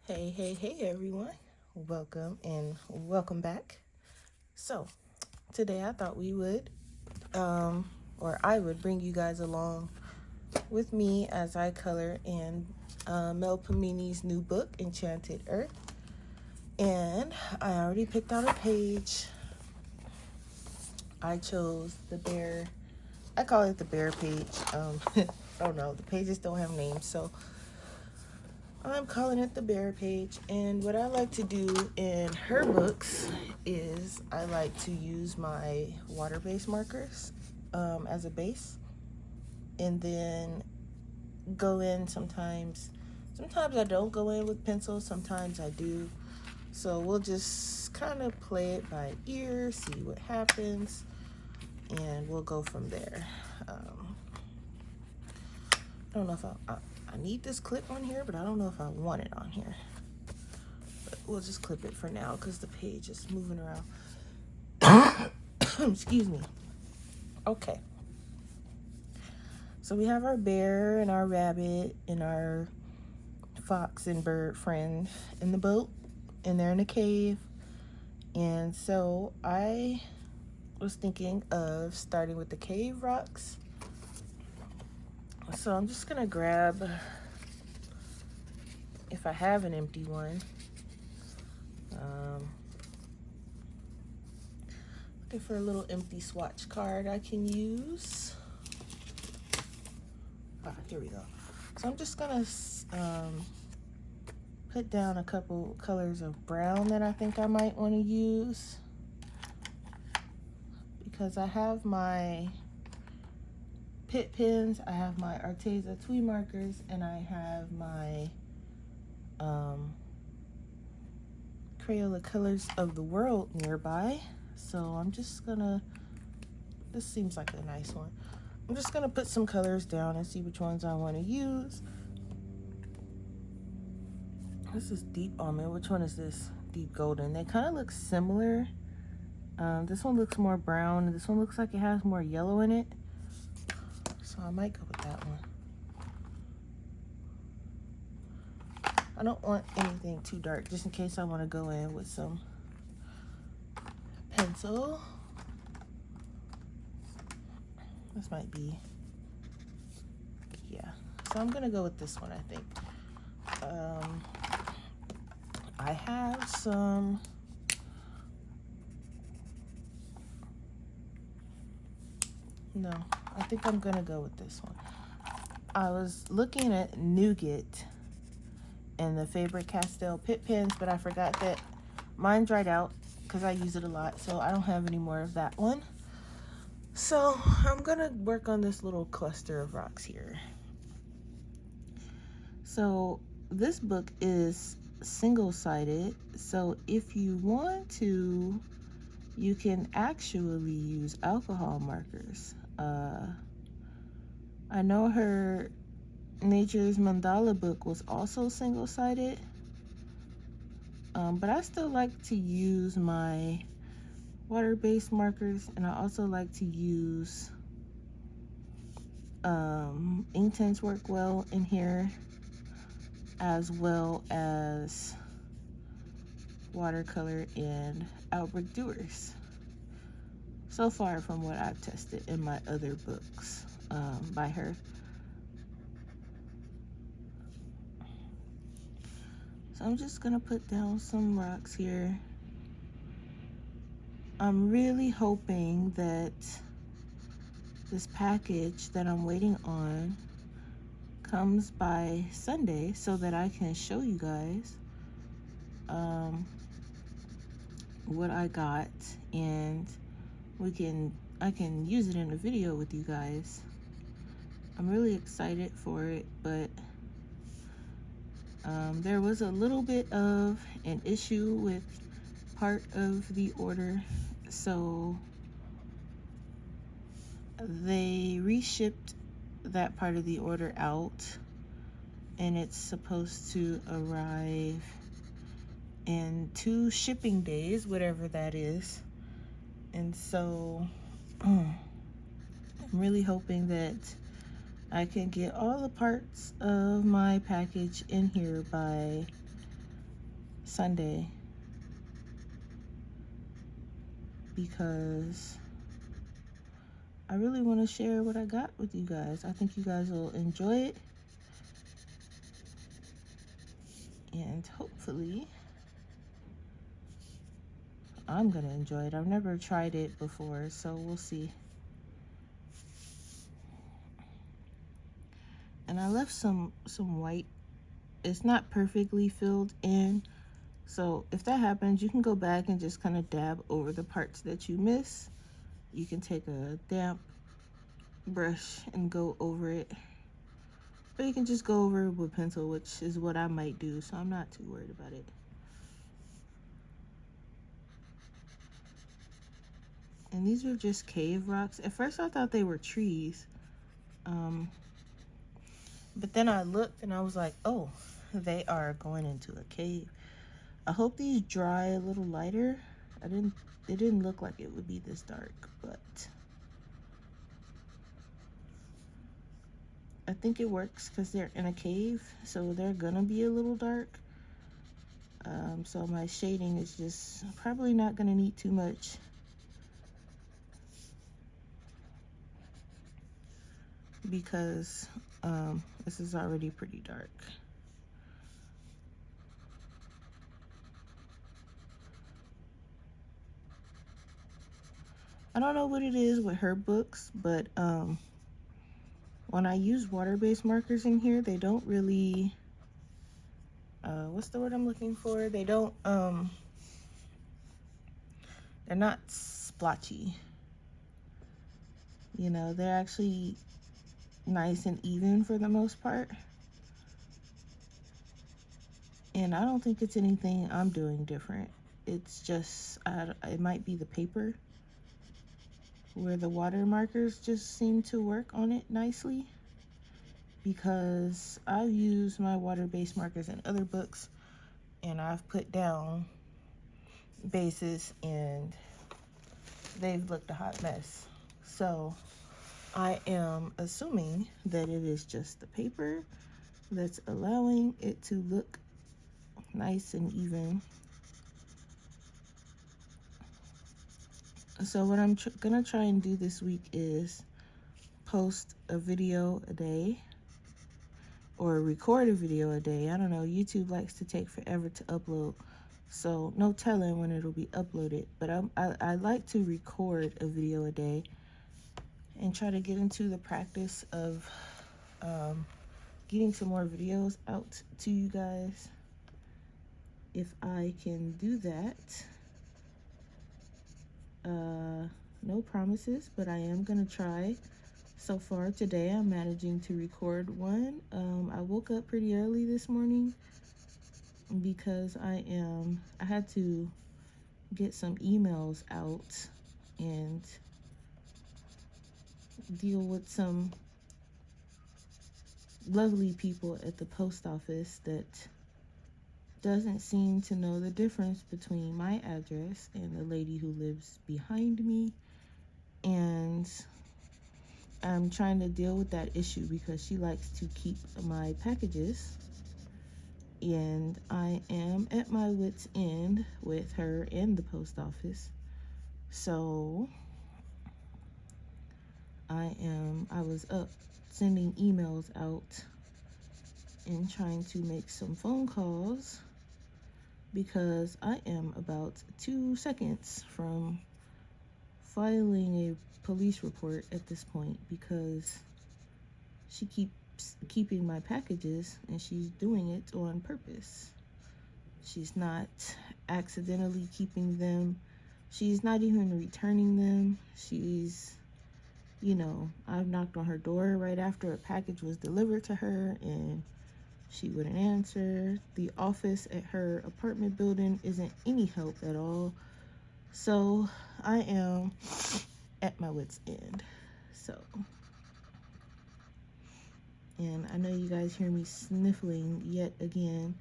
Hey everyone. Welcome and welcome back. So, today I thought we would, or I would bring you guys along with me as I color in Mel Pamini's new book, Enchanted Earth. And I already picked out a page. I chose the bear, I call it the bear page. I don't know, the pages don't have names, so I'm calling it the bear page. And what I like to do in her books is I like to use my water-based markers as a base, and then go in sometimes. Sometimes I don't go in with pencils, sometimes I do. So we'll just kind of play it by ear, see what happens, and we'll go from there. I don't know if I need this clip on here, but I don't know if I want it on here. But we'll just clip it for now because the page is moving around. Excuse me. Okay. So we have our bear and our rabbit and our fox and bird friend in the boat, and they're in a cave. And so I was thinking of starting with the cave rocks. So I'm just gonna grab, if I have an empty one, looking for a little empty swatch card I can use. Here we go. So I'm just gonna put down a couple colors of brown that I think I might want to use, because I have my Pit pens, I have my Arteza Twee markers, and I have my Crayola Colors of the World nearby. So I'm just gonna, this seems like a nice one. I'm just gonna put some colors down and see which ones I want to use. This is Deep Almond. Which one is this? Deep Golden. They kind of look similar. This one looks more brown. This one looks like it has more yellow in it. So I might go with that one. I don't want anything too dark, just in case I want to go in with some pencil. This might be, yeah. So I'm gonna go with this one, I think. I have some no, I think I'm gonna go with this one. I was looking at Nougat and the Faber-Castell Pit pens, but I forgot that mine dried out because I use it a lot, so I don't have any more of that one. So I'm gonna work on this little cluster of rocks here. So this book is single-sided, so if you want to, you can actually use alcohol markers. I know her Nature's Mandala book was also single-sided, but I still like to use my water-based markers, and I also like to use ink tints work well in here, as well as watercolor and Albrecht Dürer. So far from what I've tested in my other books by her. So I'm just gonna put down some rocks here. I'm really hoping that this package that I'm waiting on comes by Sunday so that I can show you guys what I got, and I can use it in a video with you guys. I'm really excited for it, but there was a little bit of an issue with part of the order, so they reshipped that part of the order out, and it's supposed to arrive in 2 shipping days, whatever that is. And so I'm really hoping that I can get all the parts of my package in here by Sunday because I really want to share what I got with you guys. I think you guys will enjoy it, and hopefully I'm gonna enjoy it. I've never tried it before, so we'll see. And I left some white. It's not perfectly filled in, so if that happens, you can go back and just kind of dab over the parts that you miss. You can take a damp brush and go over it, or you can just go over it with pencil, which is what I might do, so I'm not too worried about it. And these are just cave rocks. At first I thought they were trees, but then I looked and I was like, oh, they are going into a cave. I hope these dry a little lighter. It didn't look like it would be this dark, but I think it works because they're in a cave, so they're gonna be a little dark. So my shading is just probably not gonna need too much. Because this is already pretty dark. I don't know what it is with her books, but when I use water-based markers in here, they don't really, what's the word I'm looking for? They don't, they're not splotchy. You know, they're actually nice and even for the most part. And I don't think it's anything I'm doing different. It's just, it might be the paper where the water markers just seem to work on it nicely, because I've used my water-based markers in other books and I've put down bases and they've looked a hot mess. So I am assuming that it is just the paper that's allowing it to look nice and even. So what I'm gonna try and do this week is post a video a day, or record a video a day. I don't know, YouTube likes to take forever to upload, so no telling when it'll be uploaded. But I like to record a video a day and try to get into the practice of getting some more videos out to you guys. If I can do that, no promises, but I am gonna try. So far today, I'm managing to record one. I woke up pretty early this morning because I had to get some emails out and deal with some lovely people at the post office that doesn't seem to know the difference between my address and the lady who lives behind me. And I'm trying to deal with that issue because she likes to keep my packages, and I am at my wit's end with her and the post office. So I was up sending emails out and trying to make some phone calls because I am about 2 seconds from filing a police report at this point, because she keeps keeping my packages and she's doing it on purpose. She's not accidentally keeping them. She's not even returning them. She's, you know, I've knocked on her door right after a package was delivered to her and she wouldn't answer. The office at her apartment building isn't any help at all. So I am at my wit's end. So, and I know you guys hear me sniffling yet again.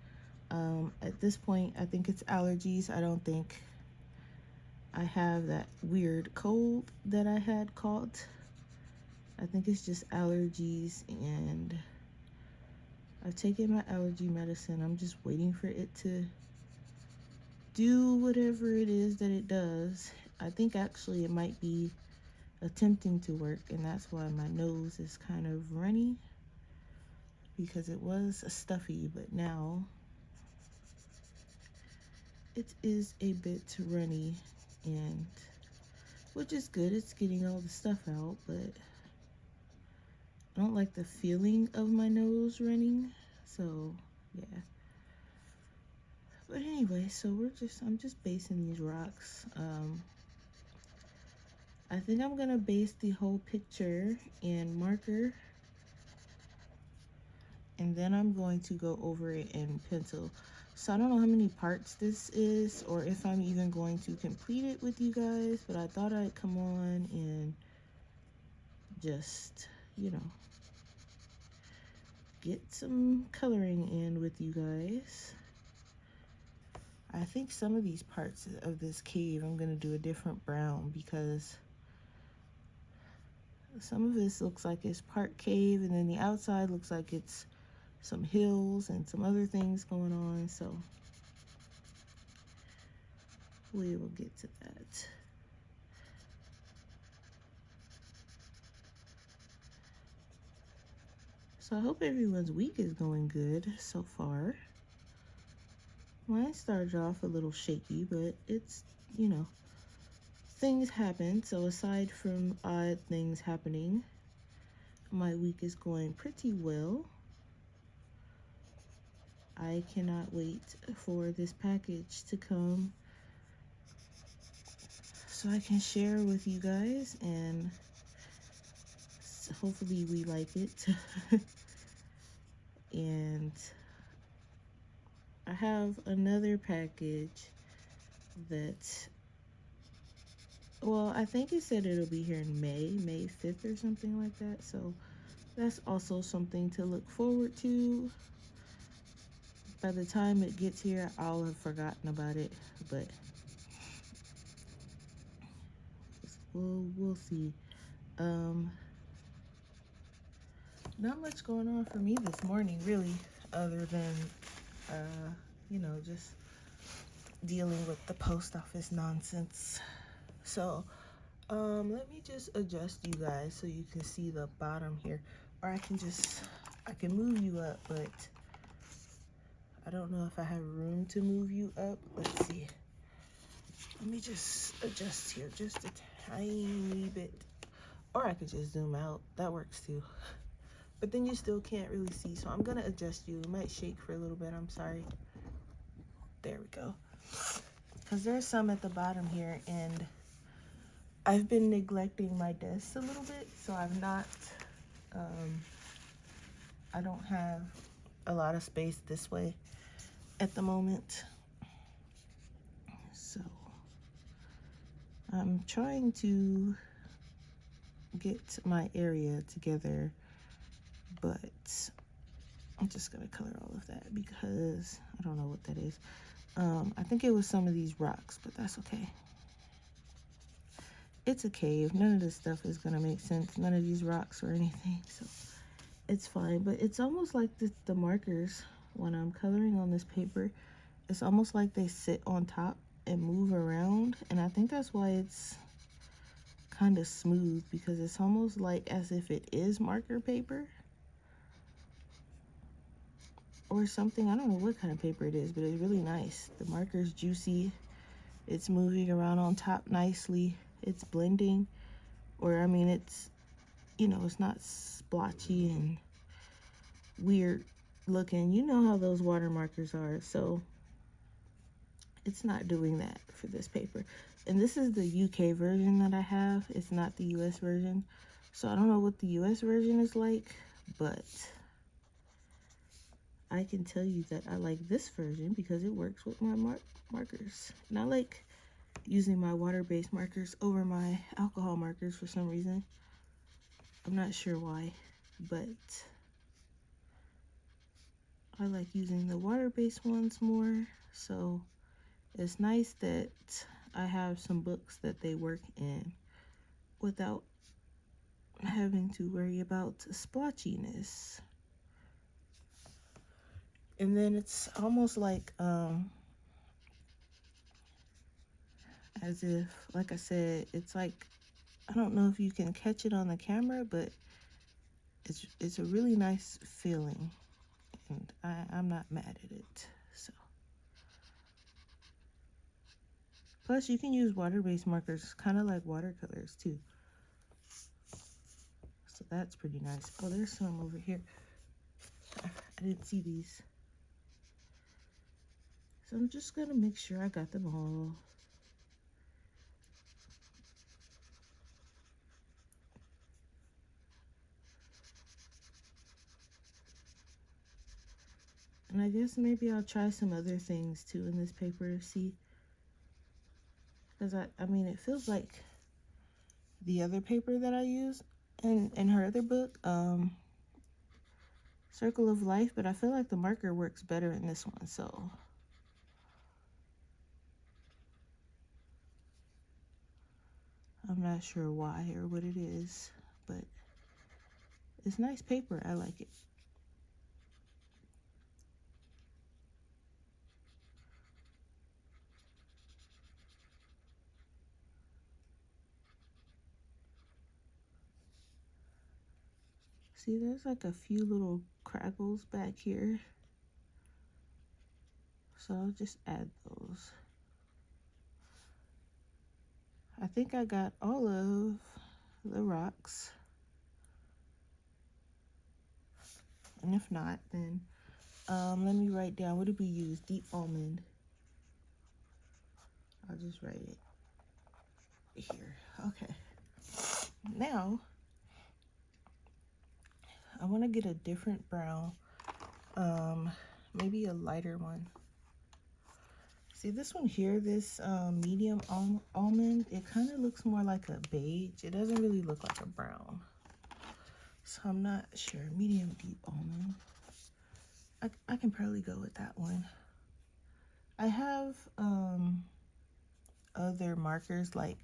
At this point, I think it's allergies. I don't think I have that weird cold that I had caught. I think it's just allergies, and I've taken my allergy medicine. I'm just waiting for it to do whatever it is that it does. I think actually it might be attempting to work, and that's why my nose is kind of runny, because it was stuffy, but now it is a bit runny, and which is good. It's getting all the stuff out, but I don't like the feeling of my nose running, so yeah. But anyway, so I'm just basing these rocks. I think I'm gonna base the whole picture in marker, and then I'm going to go over it in pencil. So I don't know how many parts this is, or if I'm even going to complete it with you guys, but I thought I'd come on and just, you know, get some coloring in with you guys. I think some of these parts of this cave I'm gonna do a different brown, because some of this looks like it's part cave, and then the outside looks like it's some hills and some other things going on, so we will get to that. So I hope everyone's week is going good so far. Mine started off a little shaky, but it's, you know, things happen. So aside from odd things happening, my week is going pretty well. I cannot wait for this package to come so I can share with you guys, and hopefully we like it. And I have another package that, well, I think it said it'll be here in May 5th or something like that. So that's also something to look forward to. By the time it gets here, I'll have forgotten about it, but we'll see. Not much going on for me this morning, really, other than you know, just dealing with the post office nonsense. So let me just adjust you guys so you can see the bottom here, or I can move you up, but I don't know if I have room to move you up. Let's see. Let me just adjust here just a tiny bit, or I could just zoom out. That works too. But then you still can't really see, so I'm gonna adjust you. It might shake for a little bit, I'm sorry. There we go. Because there's some at the bottom here, and I've been neglecting my desk a little bit, so I've not, I don't have a lot of space this way at the moment. So I'm trying to get my area together, but I'm just gonna color all of that because I don't know what that is. I think it was some of these rocks, but that's okay. It's a cave. None of this stuff is gonna make sense. None of these rocks or anything, so it's fine. But it's almost like the markers, when I'm coloring on this paper, it's almost like they sit on top and move around, and I think that's why it's kind of smooth, because it's almost like as if it is marker paper or something. I don't know what kind of paper it is, but it's really nice. The marker's juicy. It's moving around on top nicely. It's blending, or I mean, it's, you know, it's not splotchy and weird looking. You know how those water markers are, so it's not doing that for this paper. And this is the UK version that I have. It's not the US version. So I don't know what the US version is like, but I can tell you that I like this version because it works with my markers. And I like using my water-based markers over my alcohol markers for some reason. I'm not sure why, but I like using the water-based ones more. So it's nice that I have some books that they work in without having to worry about splotchiness. And then it's almost like as if, like I said, it's like, I don't know if you can catch it on the camera, but it's a really nice feeling, and I'm not mad at it. So plus you can use water-based markers kind of like watercolors too, so that's pretty nice. Oh, there's some over here. I didn't see these, so I'm just gonna make sure I got them all. And I guess maybe I'll try some other things too in this paper to see, because I mean, it feels like the other paper that I use in her other book, Circle of Life, but I feel like the marker works better in this one, so I'm not sure why or what it is, but it's nice paper. I like it. See, there's like a few little crackles back here, so I'll just add those. I think I got all of the rocks, and if not, then let me write down, what did we use? Deep almond. I'll just write it here. Okay, now I want to get a different brown, maybe a lighter one. See this one here, this medium almond, it kind of looks more like a beige. It doesn't really look like a brown, so I'm not sure. Medium deep almond, I can probably go with that one. I have other markers, like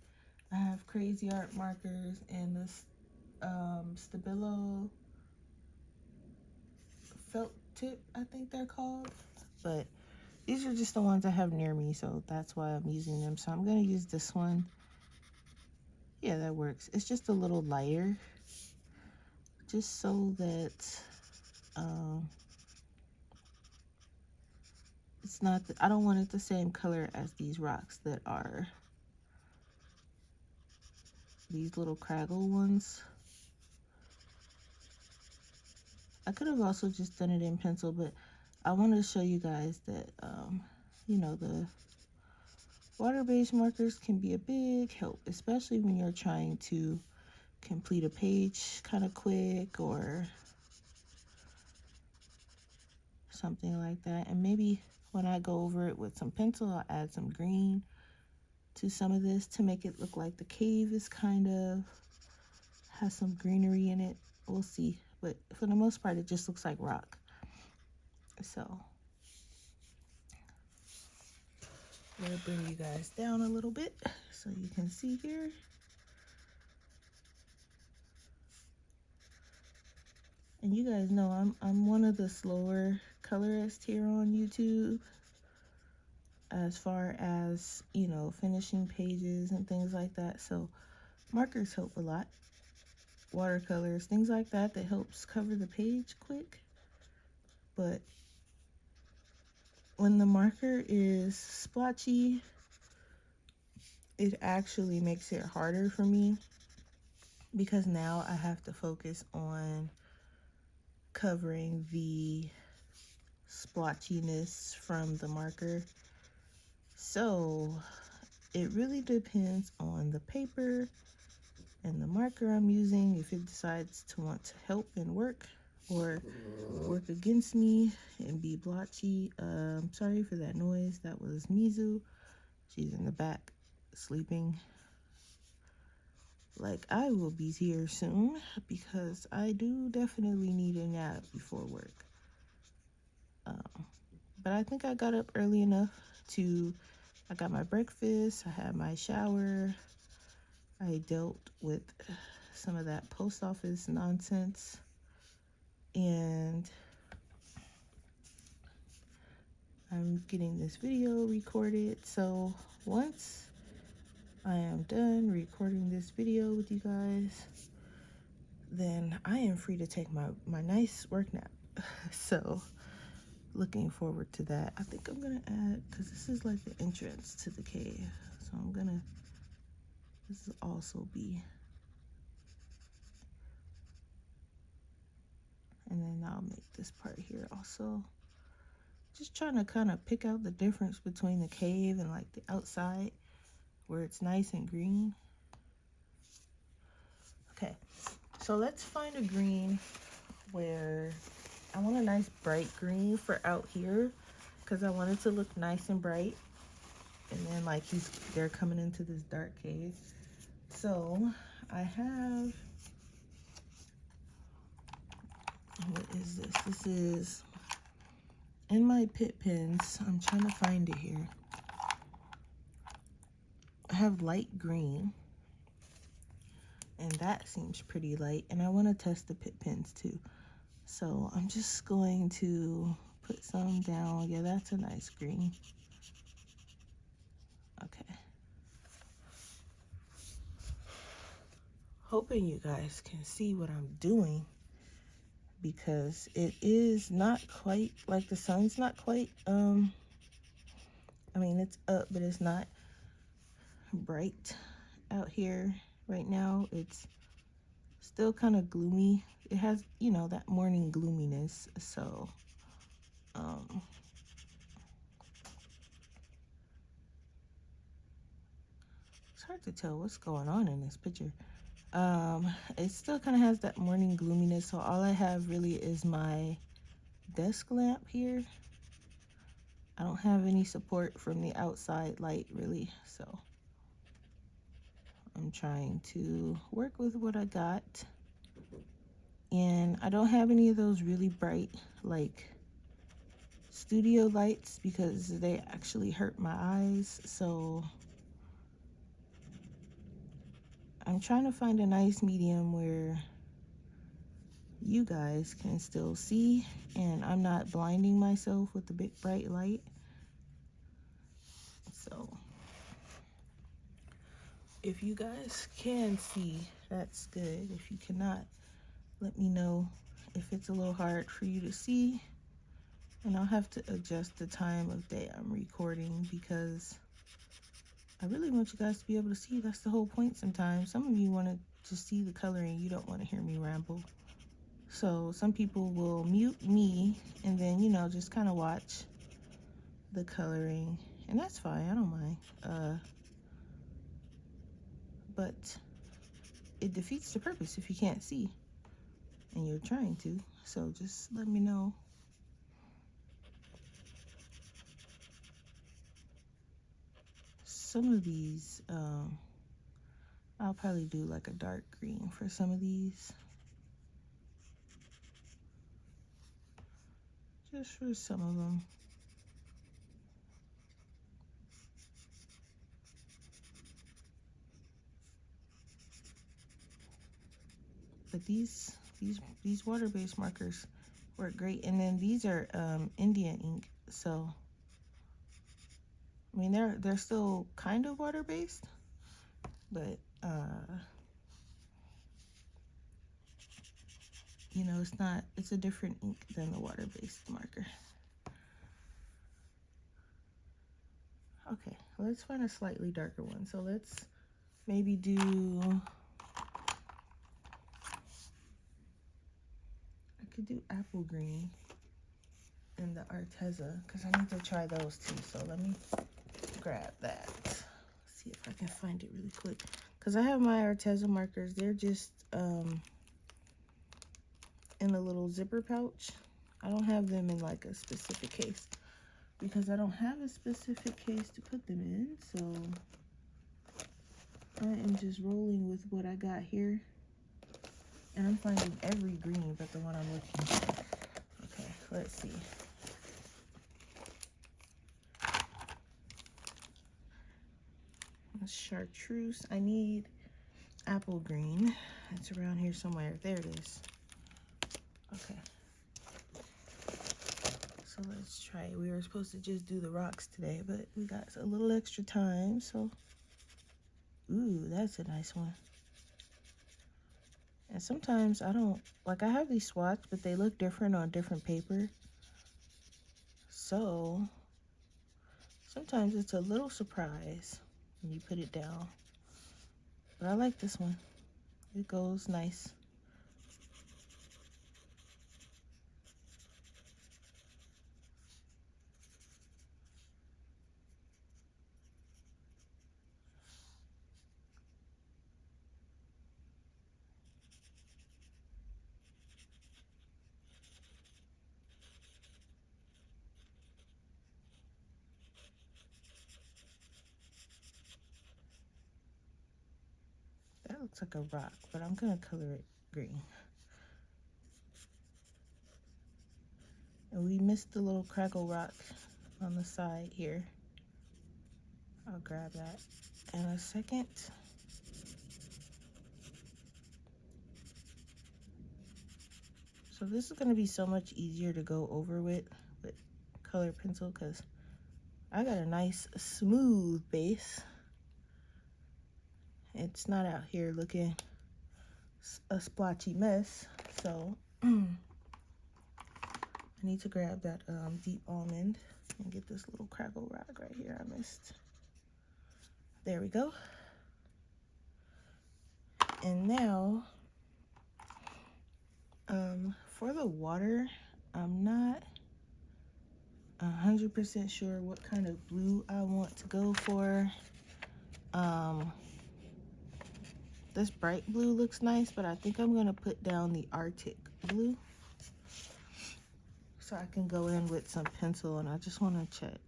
I have Crazy Art markers and this Stabilo felt tip, I think they're called, but these are just the ones I have near me, so that's why I'm using them. So I'm gonna use this one. Yeah, that works. It's just a little lighter, just so that it's not, I don't want it the same color as these rocks that are these little craggle ones. I could have also just done it in pencil, but I wanted to show you guys that, you know, the water-based markers can be a big help, especially when you're trying to complete a page kind of quick or something like that. And maybe when I go over it with some pencil, I'll add some green to some of this to make it look like the cave is kind of has some greenery in it. We'll see, but for the most part it just looks like rock. So I'm gonna bring you guys down a little bit so you can see here. And you guys know I'm one of the slower colorists here on YouTube as far as, you know, finishing pages and things like that. So markers help a lot. Watercolors, things like that, that helps cover the page quick. But when the marker is splotchy, it actually makes it harder for me, because now I have to focus on covering the splotchiness from the marker. So it really depends on the paper and the marker I'm using, if it decides to want to help and work, or work against me and be blotchy. Sorry for that noise. That was Mizu. She's in the back sleeping. Like, I will be here soon because I do definitely need a nap before work. But I think I got up early enough to, I got my breakfast, I had my shower, I dealt with some of that post office nonsense, and I'm getting this video recorded. So once I am done recording this video with you guys, then I am free to take my nice work nap. So looking forward to that. I think I'm gonna add, because this is like the entrance to the cave, so I'm gonna, this will also be, and then I'll make this part here also. Just trying to kind of pick out the difference between the cave and like the outside where it's nice and green. Okay, so let's find a green where I want a nice bright green for out here, because I want it to look nice and bright. And then like they're coming into this dark cave. So I have, what is this? This is in my pit pins. I'm trying to find it here. I have light green, and that seems pretty light, and I want to test the pit pins too. So I'm just going to put some down. Yeah, that's a nice green. Okay. Hoping you guys can see what I'm doing, because it is not quite, like the sun's not quite, I mean, it's up, but it's not bright out here right now. It's still kind of gloomy. It has, you know, that morning gloominess. So it's hard to tell what's going on in this picture. It still kind of has that morning gloominess. So all I have really is my desk lamp here. I don't have any support from the outside light really, so I'm trying to work with what I got. And I don't have any of those really bright like studio lights, because they actually hurt my eyes. So I'm trying to find a nice medium where you guys can still see and I'm not blinding myself with the big bright light. So if you guys can see, that's good. If you cannot, let me know if it's a little hard for you to see, and I'll have to adjust the time of day I'm recording, because I really want you guys to be able to see. That's the whole point sometimes. Some of you want to just see the coloring. You don't want to hear me ramble. So some people will mute me and then, you know, just kind of watch the coloring. And that's fine. I don't mind. But it defeats the purpose if you can't see and you're trying to. So just let me know. Some of these, I'll probably do like a dark green for some of these. Just for some of them. But these water-based markers work great. And then these are India ink. So I mean, they're still kind of water-based, but you know, it's a different ink than the water-based marker. Okay, let's find a slightly darker one. So let's maybe do, I could do apple green and the Arteza, because I need to try those too. So let me grab that. Let's see if I can find it really quick, because I have my Arteza markers. They're just in a little zipper pouch. I don't have them in like a specific case, because I don't have a specific case to put them in. So I am just rolling with what I got here, and I'm finding every green but the one I'm looking for. Okay, let's see. Chartreuse. I need apple green. It's around here somewhere. There it is. Okay. So let's try it. We were supposed to just do the rocks today, but we got a little extra time, so Ooh, that's a nice one. And sometimes I don't, like, I have these swatches, but they look different on different paper. So sometimes it's a little surprise when you put it down. But I like this one. It goes nice. That looks like a rock, but I'm gonna color it green. And we missed the little crackle rock on the side here. I'll grab that in a second. So this is gonna be so much easier to go over with color pencil because I got a nice smooth base. It's not out here looking a splotchy mess. So I need to grab that deep almond and get this little crackle rock right here I missed. There we go. And now for the water, I'm not 100% sure what kind of blue I want to go for. This bright blue looks nice, but I think I'm gonna put down the Arctic blue so I can go in with some pencil, and I just want to check.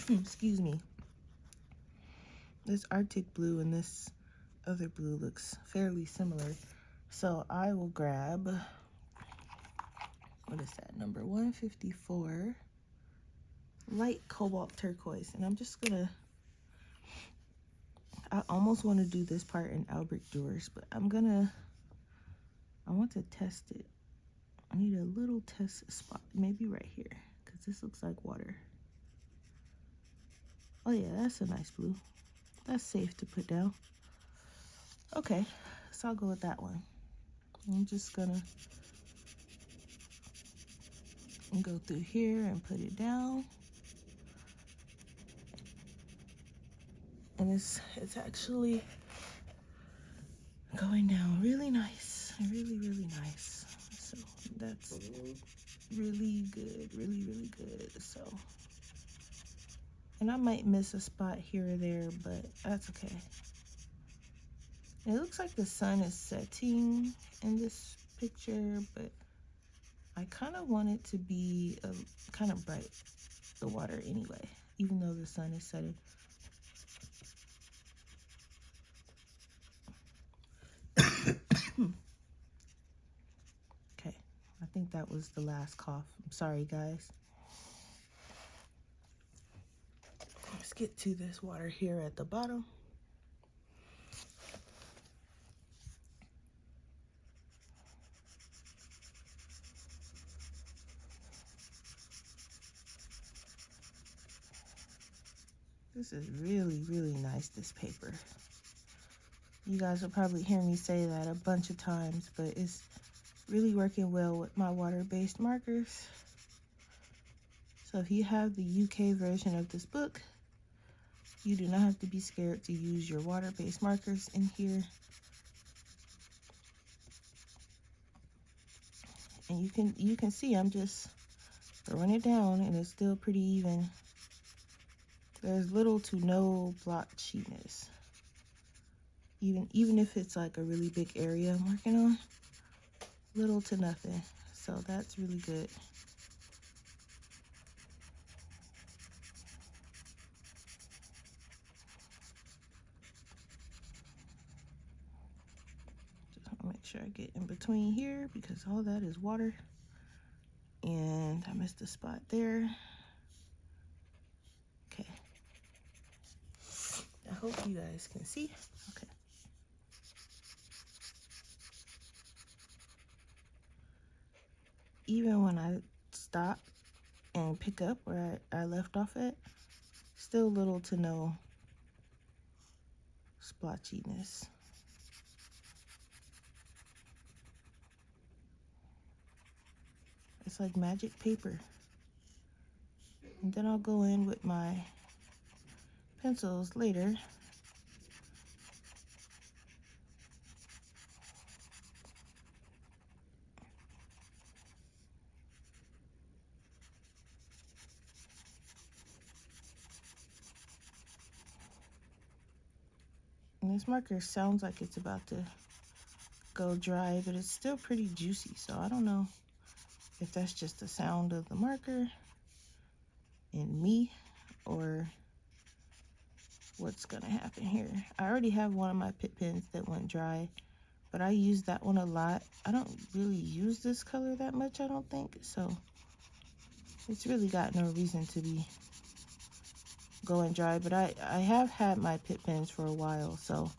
Excuse me. This Arctic blue and this other blue looks fairly similar, so I will grab, what is that, number 154, light cobalt turquoise, and I'm just gonna, I almost want to do this part in Albrecht Dürer, but I want to test it. I need a little test spot, maybe right here, because this looks like water. Oh yeah, that's a nice blue. That's safe to put down. Okay, so I'll go with that one. I'm just gonna go through here and put it down. And it's actually going down really nice, really nice. So that's really good, really good. So, and I might miss a spot here or there, but that's okay. It looks like the sun is setting in this picture, but I kind of want it to be kind of bright, the water anyway, even though the sun is setting. Okay, I think that was the last cough. I'm sorry, guys. Let's get to this water here at the bottom. This is really nice, this paper. You guys will probably hear me say that a bunch of times, but it's really working well with my water-based markers. So if you have the UK version of this book, you do not have to be scared to use your water-based markers in here. And you can see I'm just throwing it down and it's still pretty even. There's little to no blotchiness. Even if it's like a really big area I'm working on, little to nothing. So that's really good. Just want to make sure I get in between here because all that is water. And I missed a spot there. Okay. I hope you guys can see. Okay. Even when I stop and pick up where I left off at, still little to no splotchiness. It's like magic paper. And then I'll go in with my pencils later. And this marker sounds like it's about to go dry, but it's still pretty juicy. So I don't know if that's just the sound of the marker and me, or what's gonna happen here. I already have one of my Pitt pens that went dry, but I use that one a lot. I don't really use this color that much, I don't think, so it's really got no reason to be going dry. But I have had my Pitt pens for a while, so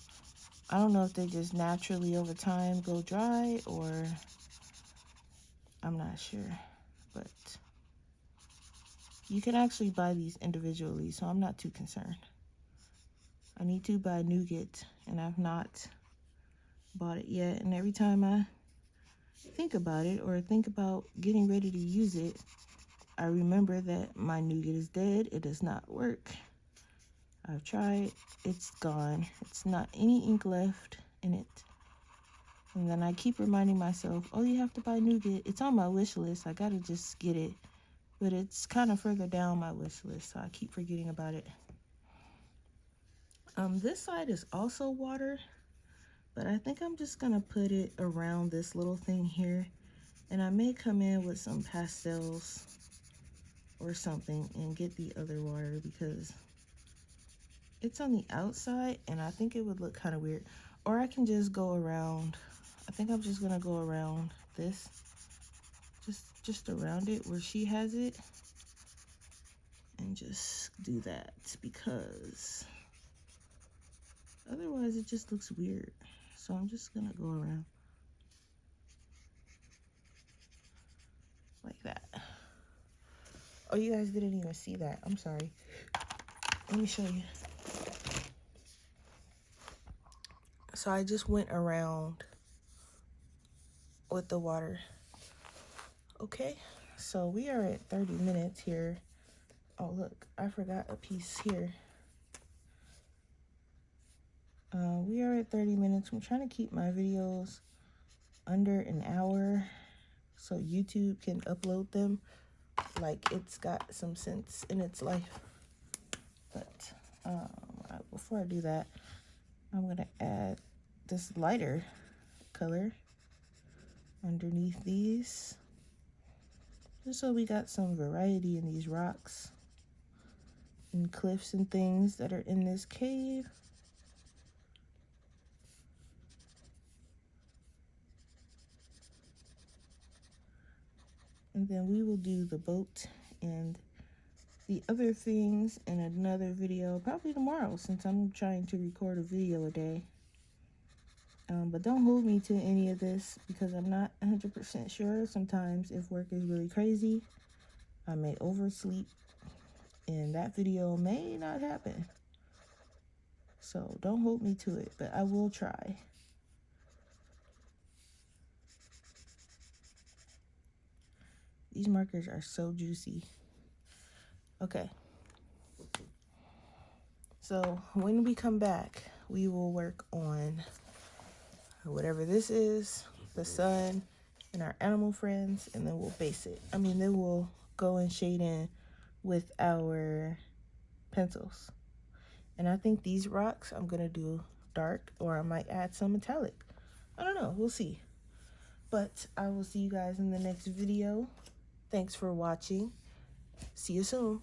I don't know if they just naturally over time go dry, or I'm not sure. But you can actually buy these individually, so I'm not too concerned. I need to buy Nougat, and I've not bought it yet. And every time I think about it, or think about getting ready to use it, I remember that my Nougat is dead. It does not work. I've tried. It's gone. It's not any ink left in it. And then I keep reminding myself, oh, you have to buy Nougat. It's on my wish list. I gotta just get it. But it's kind of further down my wish list, so I keep forgetting about it. This side is also water, but I think I'm just gonna put it around this little thing here, and I may come in with some pastels or something and get the other water, because it's on the outside and I think it would look kind of weird. Or I can just go around. I think I'm just gonna go around this, just around it where she has it, and just do that, because otherwise it just looks weird. So I'm just gonna go around like that. Oh, you guys didn't even see that. I'm sorry. Let me show you. So I just went around with the water. Okay, so we are at 30 minutes here. Oh, look, I forgot a piece here. We are at 30 minutes. I'm trying to keep my videos under an hour so YouTube can upload them like it's got some sense in its life. But before I do that, I'm gonna add this lighter color underneath these, just so we got some variety in these rocks and cliffs and things that are in this cave. And then we will do the boat and the other things in another video, probably tomorrow, since I'm trying to record a video a day. But don't hold me to any of this, because I'm not 100% sure. Sometimes if work is really crazy, I may oversleep and that video may not happen. So don't hold me to it, but I will try. These markers are so juicy. Okay. So when we come back, we will work on whatever this is, the sun, and our animal friends, and then we'll base it. Then we'll go and shade in with our pencils. And I think these rocks I'm gonna do dark, or I might add some metallic. I don't know, we'll see. But I will see you guys in the next video. Thanks for watching. See you soon.